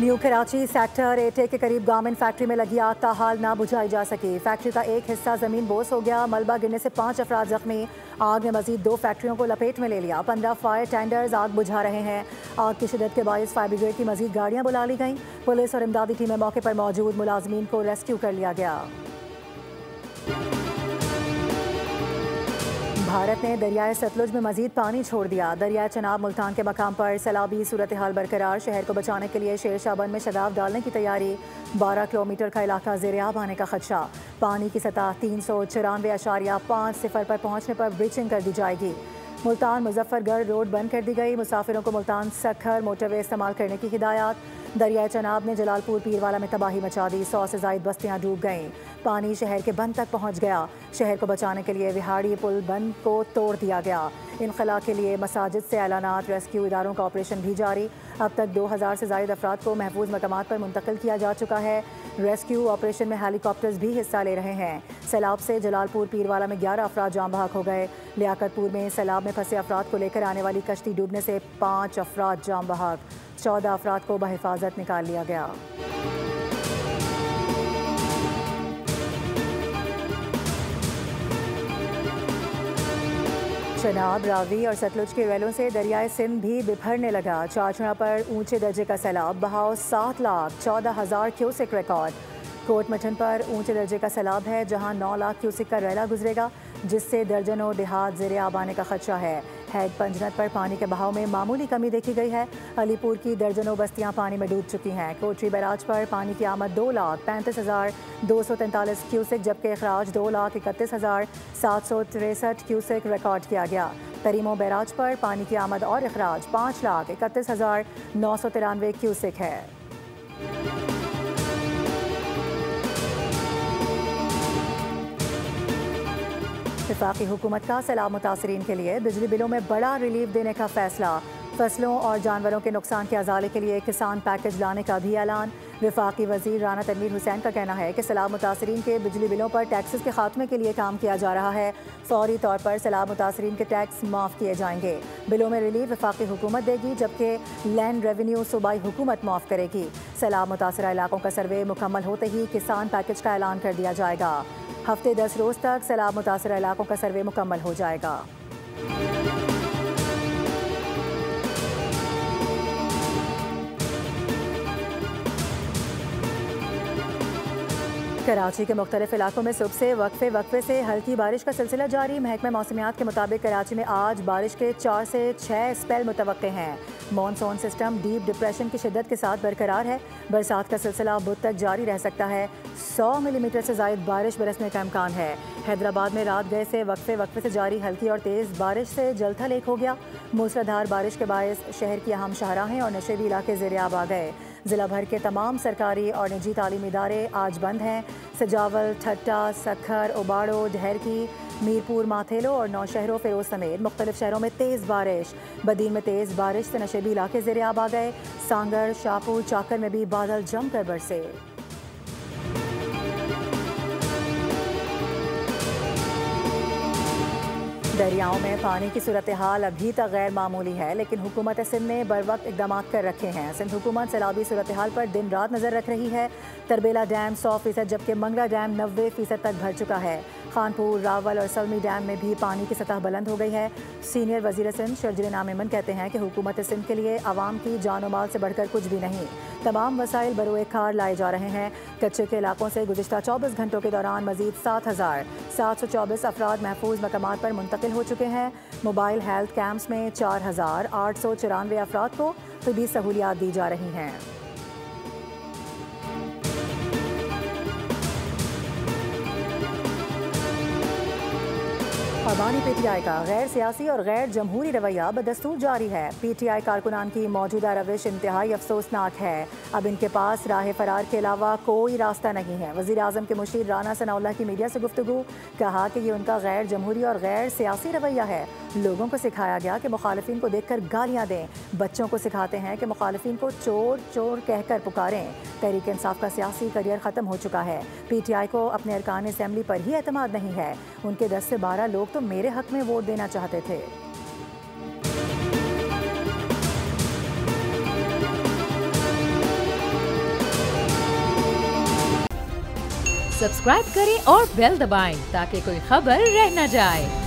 New Karachi sector 8A के करीब garment factory में लगी आग ताहाल ना बुझाई जा सकी। फैक्ट्री का एक हिस्सा जमीन बोस हो गया। मलबा गिरने से 5 अफराद जख्मी। आग ने मजीद 2 फैक्ट्रियों को लपेट में ले लिया। 15 फायर टेंडर्स आग बुझा रहे हैं। आग की शिद्दत के बायस फायर ब्रिगेड की मजीद गाड़ियां बुला ली गईं। पुलिस और इमदादी टीमें मौके पर मौजूद। मुलाजमीन को रेस्क्यू कर लिया गया। भारत ने दरियाए सतलुज में मजीद पानी छोड़ दिया। दरियाए चनाब मुल्तान के मकाम पर सैलाबी सूरत हाल बरकरार। शहर को बचाने के लिए शेरशाह बंद में शदाब डालने की तैयारी। 12 किलोमीटर का इलाका ज़ेर-ए-आब आने का खदशा। पानी की सतह 394.50 पर पहुंचने पर ब्रीचिंग कर दी जाएगी। मुल्तान मुजफ्फरगढ़ रोड बंद कर दी गई। मुसाफिरों को मुल्तान सखर मोटरवे इस्तेमाल करने की हिदायत। दरियाए चनाब ने जलालपुर पीरवाला में तबाही मचा दी। 100 से ज़ायद बस्तियां डूब गईं। पानी शहर के बंद तक पहुंच गया। शहर को बचाने के लिए विहाड़ी पुल बंद को तोड़ दिया गया। इनखला के लिए मसाजिद से ऐलानात। रेस्क्यू इदारों का ऑपरेशन भी जारी। अब तक 2000 से ज़ायद अफराद को महफूज मकामात पर मुंतकिल किया जा चुका है। रेस्क्यू ऑपरेशन में हेलीकॉप्टर्स भी हिस्सा ले रहे हैं। सैलाब से जलालपुर पीरवाला में 11 अफराद जाम बहक हो गए। लियाकतपुर में सैलाब में फंसे अफराद को लेकर आने वाली कश्ती डूबने से 5 अफराद जाम बहक। 14 अफराद को बहिफाजत निकाल लिया गया। चनाब, रावी और सतलुज के रेलों से दरियाए सिंध भी बिफरने लगा। चारचना पर ऊंचे दर्जे का सैलाब। बहाव 7,14,000 क्यूसेक रिकॉर्ड। कोट मठन पर ऊंचे दर्जे का सैलाब है, जहां 9 लाख क्यूसेक का रेला गुजरेगा, जिससे दर्जनों देहात ज़ेर-ए-आब आने का खदशा है। हैड पंजनत पर पानी के बहाव में मामूली कमी देखी गई है। अलीपुर की दर्जनों बस्तियां पानी में डूब चुकी हैं। कोटरी बैराज पर पानी की आमद 2,35,243 क्यूसेक, जबकि अखराज 2,31,763 क्यूसेक रिकॉर्ड किया गया। तरीमो बैराज पर पानी की आमद और अखराज 5,31,993 क्यूसेक है। वफाकी हुकूमत का सैलाब मुतासरीन के लिए बिजली बिलों में बड़ा रिलीफ देने का फैसला। फसलों और जानवरों के नुकसान के अजाले के लिए किसान पैकेज लाने का भी ऐलान। वफाकी वजीर राना तनवीर हुसैन का कहना है कि सैलाब मुतासरीन के बिजली बिलों पर टैक्सेस के खात्मे के लिए काम किया जा रहा है। फौरी तौर पर सैलाब मुतासरीन के टैक्स माफ़ किए जाएंगे। बिलों में रिलीफ वफाकी हुकूमत देगी, जबकि लैंड रेवेन्यू सूबाई हुकूमत माफ़ करेगी। सैलाब मुतासरा इलाकों का सर्वे मुकम्मल होते ही किसान पैकेज का ऐलान कर दिया जाएगा। हफ्ते 10 रोज़ तक सैलाब मुतासरा इलाकों का सर्वे मुकम्मल हो जाएगा। कराची के मुख्तलिफ इलाकों में सुबह से वक्फे से हल्की बारिश का सिलसिला जारी। महकमा मौसमियात के मुताबिक कराची में आज बारिश के 4 से 6 स्पेल मुतवक्के हैं। मॉनसून सिस्टम डीप डिप्रेशन की शिद्दत के साथ बरकरार है। बरसात का सिलसिला बुध तक जारी रह सकता है। 100 मिलीमीटर से ज़ायद बारिश बरसने का इम्कान है। हैदराबाद में रात गए से वक्फे से जारी हल्की और तेज़ बारिश से जलथल एक हो गया। मूसलाधार बारिश के बायस शहर की अहम शाहराहें और नशेबी इलाके ज़ेर-ए-आब आ गए। ज़िला भर के तमाम सरकारी और निजी तालीमी इदारे आज बंद हैं। सजावल, ठट्टा, सखर, उबाड़ो, ढहरकी, मीरपुर, माथेलो और नौशहरों, फिरोज समेत मुख्तलिफ शहरों में तेज़ बारिश। बदीन में तेज़ बारिश से नशेबी इलाके ज़ेर-ए-आब आ गए। सांगर, शाहपुर, चाकर में भी बादल जमकर बरसे। दरियाओं में पानी की सूरत हाल अभी तक गैर मामूली है, लेकिन हुकूमत सिंध ने बर वक्त इकदाम कर रखे हैं। सिंध हुकूमत सैलाबी सूरत हाल पर दिन रात नज़र रख रही है। तरबेला डैम 100%, जबकि मंगला डैम 90% तक भर चुका है। खानपुर, रावल और सलमी डैम में भी पानी की सतह बुलंद हो गई है। सीनियर वजीर सिंध शर्जील इनाम मेमन कहते हैं कि हुकूमत सिंध के लिए आवाम की जान और माल से बढ़कर कुछ भी नहीं। तमाम वसाइल बरोए कार लाए जा रहे हैं। कच्चे के इलाकों से गुज़िश्ता 24 घंटों के दौरान मजीद 7,724 अफराद महफूज मकामात पर मुंतकिल हो चुके हैं। मोबाइल हेल्थ कैंप्स में 4,894 अफराद को तिबी सहूलियात दी जा रही हैं। अबानी पीटीआई का गैर सियासी और गैर जमहूरी रवैया बदस्तूर जारी है। पीटीआई कारकुनान की मौजूदा रविश इंतहाई अफसोसनाक है। अब इनके पास राह फरार के अलावा कोई रास्ता नहीं है। वज़ीर आज़म के मुशीर राना सनाउल्लाह की मीडिया से गुफ्तगू, कहा कि ये उनका गैर जमहूरी और गैर सियासी रवैया है। लोगों को सिखाया गया कि मुखालिफिन को देखकर गालियाँ दें। बच्चों को सिखाते हैं कि मुखालिफिन को चोर चोर कहकर पुकारें। तहरीक इंसाफ का सियासी करियर ख़त्म हो चुका है। पीटीआई को अपने अरकान असम्बली पर ही एतमाद नहीं है। उनके 10 से 12 लोग तो मेरे हक में वोट देना चाहते थे। सब्सक्राइब करें और बेल दबाएं ताकि कोई खबर रह न जाए।